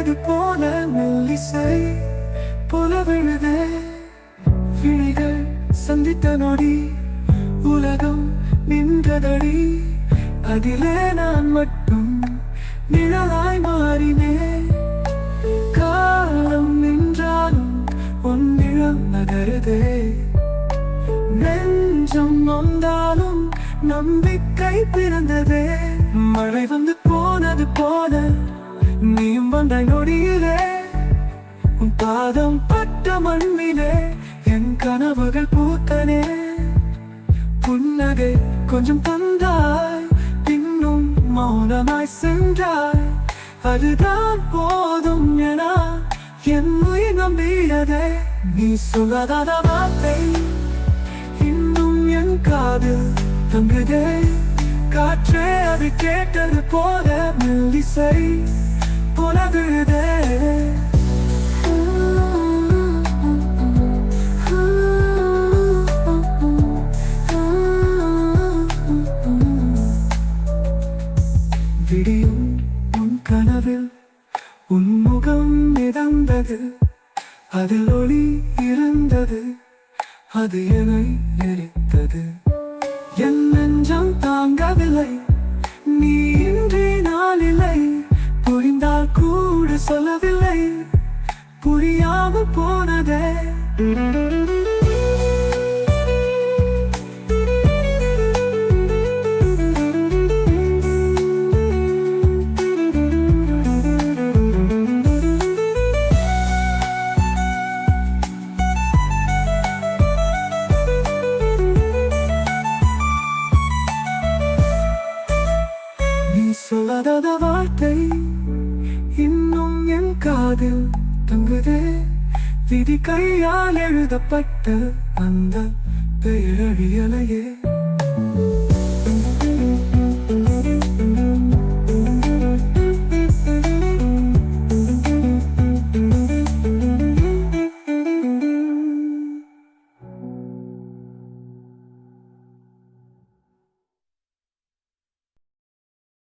விழுது போல மெல்லிசை போல விழுதே. விழிகள் சந்தித்த நொடி உலகம் நின்றதடி. அதிலே நான் மட்டும் நிழலாய் மாறினேன். காலம் நின்றாலும் உன் நிழல் நகருதே. நெஞ்சம் நொந்தாலும் நம்பிக்கை பிறந்ததே. மழை வந்து போனது போல நீயும் வந்த நொடியிலே. உன் பாதம் பட்ட மண்ணிலே என் கனவுகள் பூத்தனே. புன்னகை கொஞ்சம் தந்தாய், இன்னும் மௌனமாய் சென்றாய். அதுதான் போதும் என என் உயிர் நம்பியதே. நீ சொல்லாத வார்த்தை இன்னும் என் காதில் தங்குதே. காற்றே அது கேட்டது போல மெல்லிசை போல விழுதே. விடியும் உன் கனவில் உன் முகம் மிதந்தது. அதில் ஒளி இருந்தது, அது என்னை எரித்தது. என் நெஞ்சம் தாங்கவில்லை, நீ இன்றி நாளில்லை. புரிந்தால் கூட சொல்லவில்லை, புரியாமல் போனதே. சொல்லாத வார்த்தை இன்னும் என் காதில் தங்குதே. விதி கையால் எழுதப்பட்ட அந்த பெயரழியலையே.